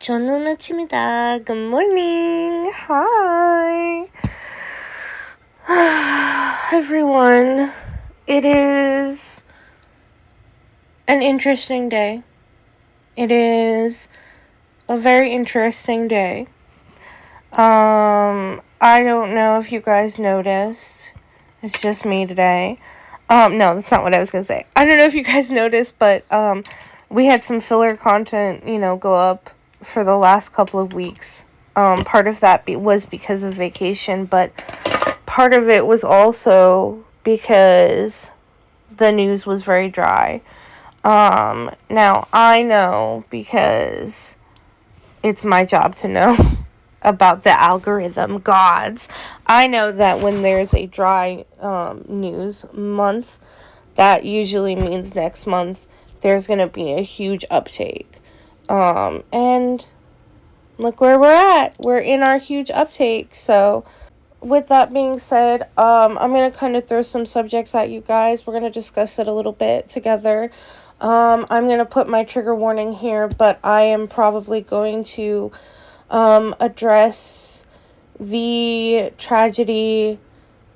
저는 아침이다. Good morning. Hi. Everyone, it is an interesting day. It is a very interesting day. I don't know if you guys noticed. It's just me today. No, that's not what I was gonna say. I don't know if you guys noticed, but, we had some filler content, go up for the last couple of weeks. Part of that was because of vacation, but part of it was also because the news was very dry. Now I know because it's my job to know about the algorithm gods. I know that when there's a dry news month, that usually means next month there's going to be a huge uptake. And look where we're at. We're in our huge uptake. So with that being said, I'm going to kind of throw some subjects at you guys. We're going to discuss it a little bit together. I'm going to put my trigger warning here, but I am probably going to address the tragedy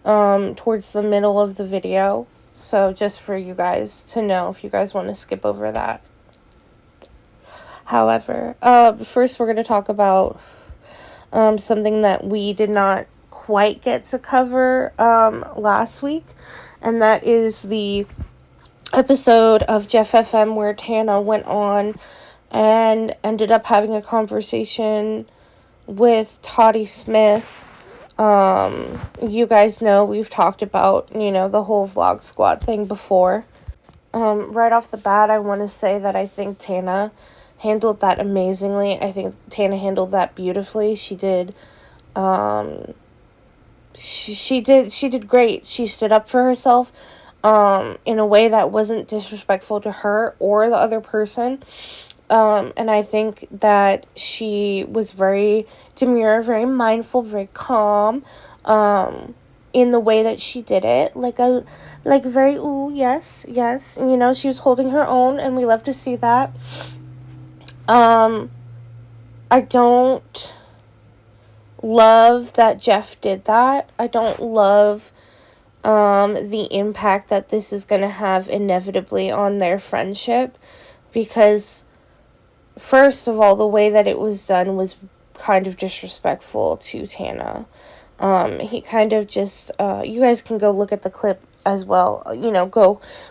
towards the middle of the video. So just for you guys to know if you guys want to skip over that. However, first we're going to talk about something that we did not quite get to cover last week, and that is the episode of Jeff FM where Tana went on and ended up having a conversation with Toddy Smith. You guys know we've talked about, the whole Vlog Squad thing before. Right off the bat, I want to say that I think Tana handled that amazingly. I think Tana handled that beautifully. She did, she did great. She stood up for herself, in a way that wasn't disrespectful to her or the other person. And I think that she was very demure, very mindful, very calm, in the way that she did it. Very, ooh, yes. She was holding her own, and we love to see that. I don't love that Jeff did that. I don't love, the impact that this is going to have inevitably on their friendship, because first of all, the way that it was done was kind of disrespectful to Tana. He kind of just, you guys can go look at the clip as well.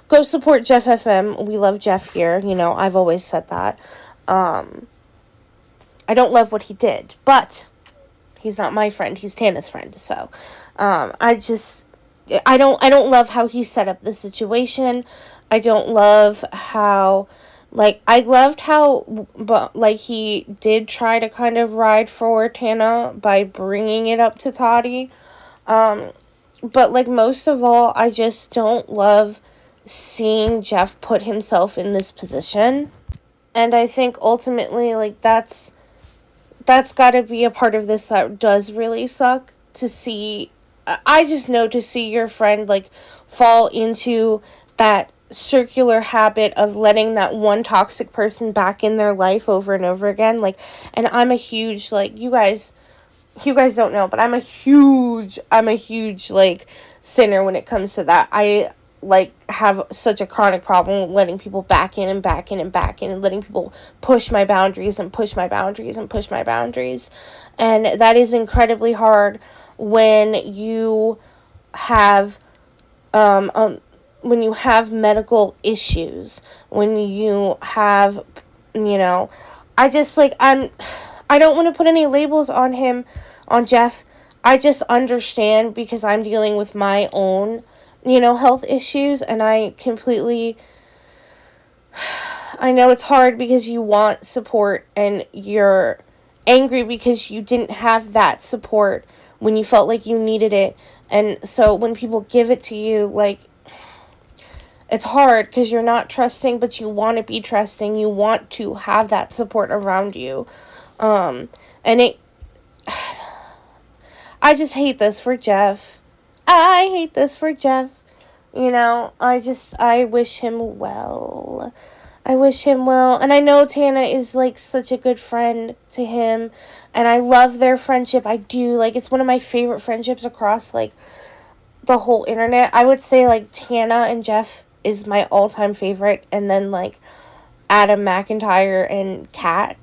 Go support Jeff FM. We love Jeff here. I've always said that. I don't love what he did, but he's not my friend. He's Tana's friend. So, I don't love how he set up the situation. I don't love how, I loved how, he did try to kind of ride for Tana by bringing it up to Toddy. But, most of all, I just don't love seeing Jeff put himself in this position. And I think ultimately, that's got to be a part of this that does really suck to see. I just know to see your friend, fall into that circular habit of letting that one toxic person back in their life over and over again. And I'm a huge, you guys don't know, but I'm a huge, sinner when it comes to that. I, have such a chronic problem with letting people back in and back in and back in, and letting people push my boundaries and push my boundaries and push my boundaries. And that is incredibly hard when you have, when you have medical issues, when you have, I just, I don't want to put any labels on him, on Jeff. I just understand because I'm dealing with my own, health issues, and I know it's hard because you want support, and you're angry because you didn't have that support when you felt like you needed it. And so when people give it to you, it's hard because you're not trusting, but you want to be trusting. You want to have that support around you. And I just hate this for Jeff. I hate this for Jeff. I wish him well. I wish him well. And I know Tana is, like, such a good friend to him. And I love their friendship. I do. Like, it's one of my favorite friendships across, like, the whole internet. I would say, like, Tana and Jeff is my all-time favorite. And then, like, Adam McIntyre and Kat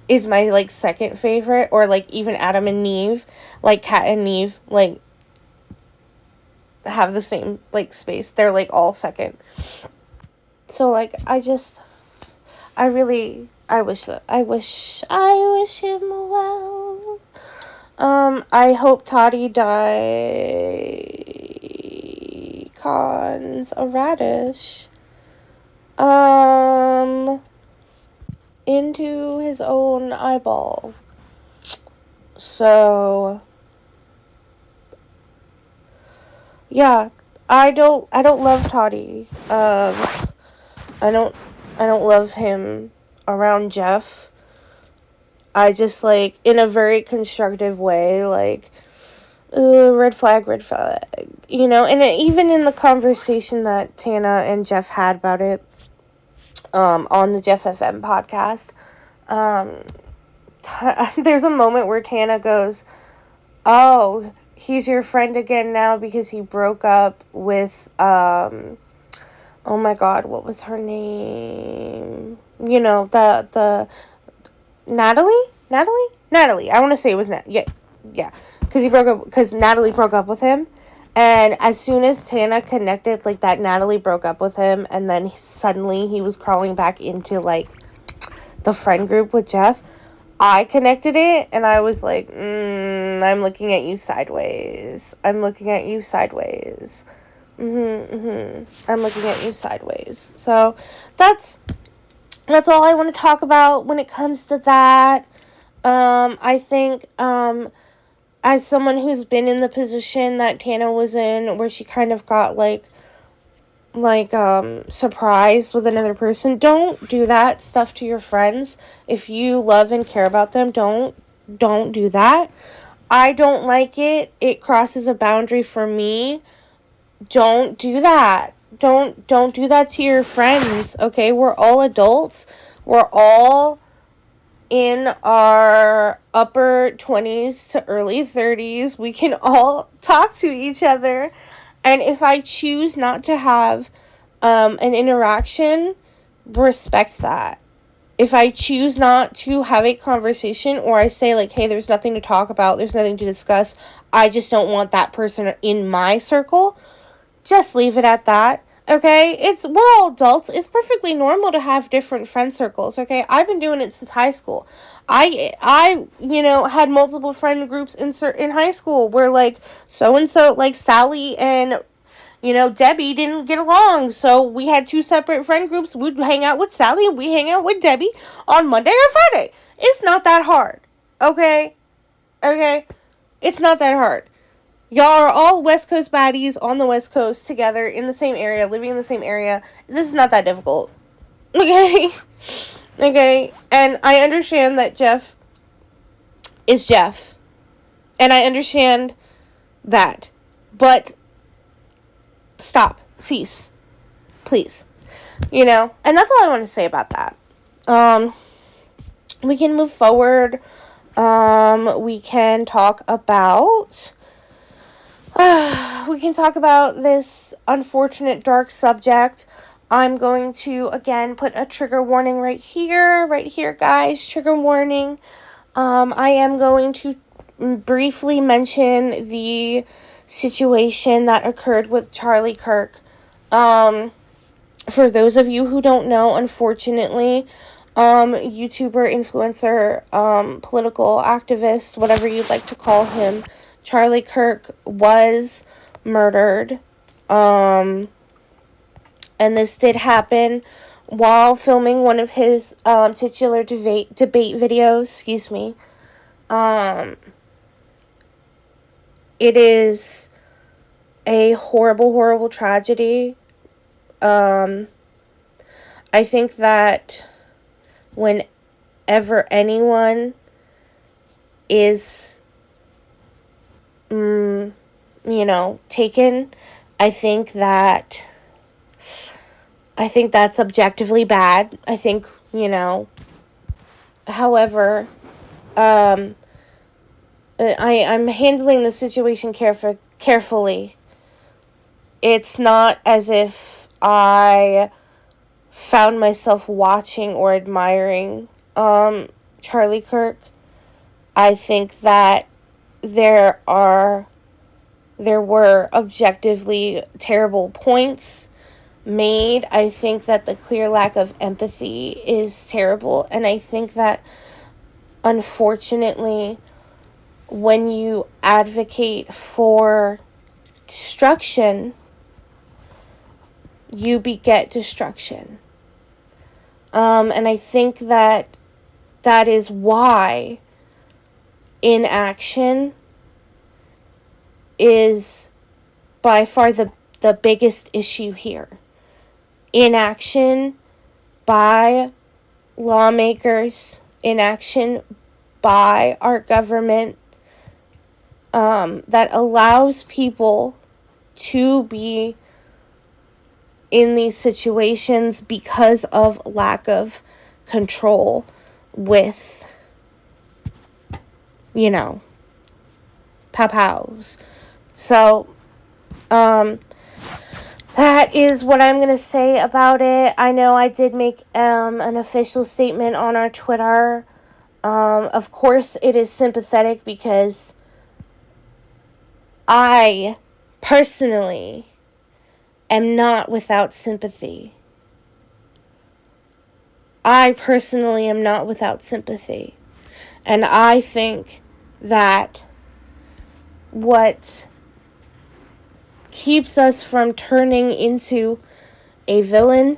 is my, like, second favorite. Or, like, even Adam and Neve. Like, Kat and Neve, like, have the same, like, space. They're, like, all second. So, like, I wish him well. I hope Toddy cons a radish. Into his own eyeball. So, yeah, I don't love Toddy. I don't love him around Jeff. I just, like, in a very constructive way, like, red flag, you know. And even in the conversation that Tana and Jeff had about it, on the Jeff FM podcast, there's a moment where Tana goes, "Oh, he's your friend again now because he broke up with, oh my god, what was her name? You know, the Natalie? I want to say it was yeah. Because Natalie broke up with him. And as soon as Tana connected, like, that Natalie broke up with him, and then suddenly he was crawling back into, like, the friend group with Jeff, I connected it, and I was like, I'm looking at you sideways. I'm looking at you sideways. I'm looking at you sideways. So, that's all I want to talk about when it comes to that. I think, as someone who's been in the position that Tana was in, where she kind of got, like, surprised with another person, don't do that stuff to your friends. If you love and care about them, don't do that. I don't like it. It crosses a boundary for me. Don't do that. Don't do that to your friends, okay? We're all adults. We're all in our upper 20s to early 30s. We can all talk to each other. And if I choose not to have an interaction, respect that. If I choose not to have a conversation, or I say, like, hey, there's nothing to talk about, there's nothing to discuss, I just don't want that person in my circle, just leave it at that. Okay, we're all adults. It's perfectly normal to have different friend circles. Okay, I've been doing it since high school. I had multiple friend groups in high school where, like, so and so, like, Sally and Debbie didn't get along, so we had two separate friend groups. We'd hang out with Sally and we hang out with Debbie on Monday or Friday. It's not that hard. Okay, it's not that hard. Y'all are all West Coast baddies on the West Coast together in the same area, living in the same area. This is not that difficult. Okay? Okay? And I understand that Jeff is Jeff. And I understand that. But stop. Cease. Please. And that's all I want to say about that. We can move forward. We can talk about this unfortunate dark subject. I'm going to, again, put a trigger warning right here, guys. Trigger warning. I am going to briefly mention the situation that occurred with Charlie Kirk. For those of you who don't know, unfortunately, YouTuber, influencer, political activist, whatever you'd like to call him, Charlie Kirk was murdered. And this did happen while filming one of his titular debate videos. Excuse me. It is a horrible, horrible tragedy. I think that whenever anyone is taken, I think that I think that's objectively bad. I think, however, I'm handling the situation carefully. It's not as if I found myself watching or admiring Charlie Kirk. I think that there were objectively terrible points made. I think that the clear lack of empathy is terrible, and I think that unfortunately when you advocate for destruction, you beget destruction. And I think that is why inaction is by far the biggest issue here. Inaction by lawmakers, inaction by our government, that allows people to be in these situations because of lack of control with, pows. So, that is what I'm going to say about it. I know I did make an official statement on our Twitter. Of course, it is sympathetic because I personally am not without sympathy. I personally am not without sympathy. And I think that what keeps us from turning into a villain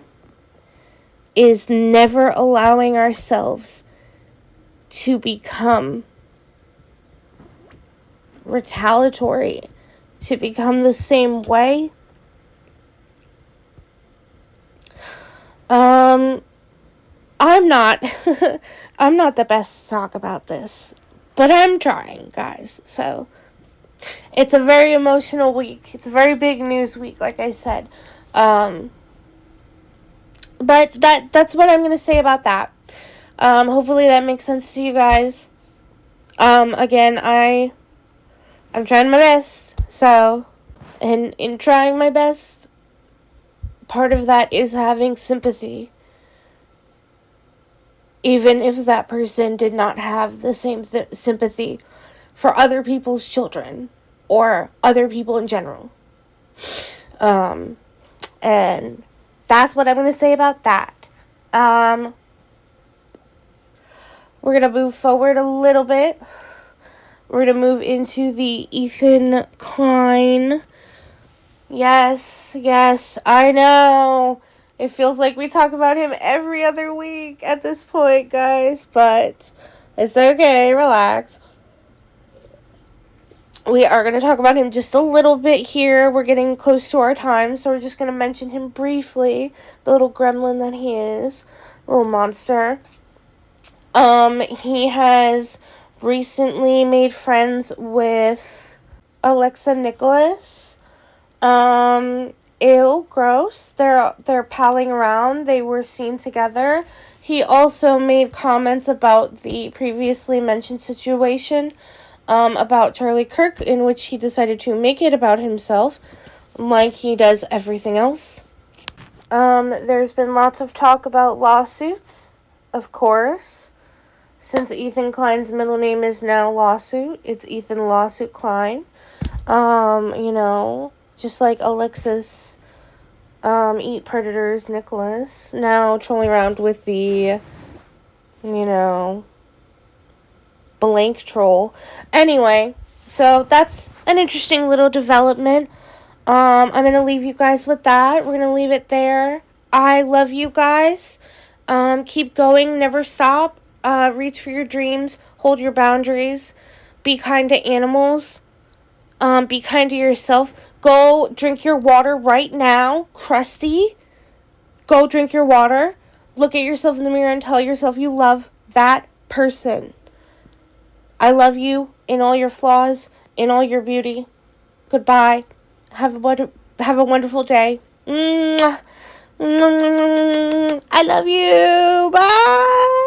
is never allowing ourselves to become retaliatory, to become the same way. I'm not I'm not the best to talk about this, but I'm trying, guys. So it's a very emotional week. It's a very big news week, like I said. But that's what I'm going to say about that. Hopefully that makes sense to you guys. Again, I'm trying my best. So, and in trying my best, part of that is having sympathy. Even if that person did not have the same sympathy for other people's children or other people in general. And that's what I'm going to say about that. We're going to move forward a little bit. We're going to move into the Ethan Klein. Yes, I know. It feels like we talk about him every other week at this point, guys, but it's okay, relax. We are going to talk about him just a little bit here. We're getting close to our time, so we're just going to mention him briefly. The little gremlin that he is. Little monster. He has recently made friends with Alexa Nicholas. Ew, gross. They're palling around. They were seen together. He also made comments about the previously mentioned situation about Charlie Kirk, in which he decided to make it about himself, like he does everything else. There's been lots of talk about lawsuits, of course. Since Ethan Klein's middle name is now Lawsuit, it's Ethan Lawsuit Klein. Just like Alexis Eat Predators Nicholas, now trolling around with the, blank troll. Anyway, so that's an interesting little development. I'm going to leave you guys with that. We're going to leave it there. I love you guys. Keep going. Never stop. Reach for your dreams. Hold your boundaries. Be kind to animals. Be kind to yourself. Go drink your water right now. Krusty. Go drink your water. Look at yourself in the mirror and tell yourself you love that person. I love you in all your flaws, in all your beauty. Goodbye. Have a wonderful day. Mwah. I love you. Bye.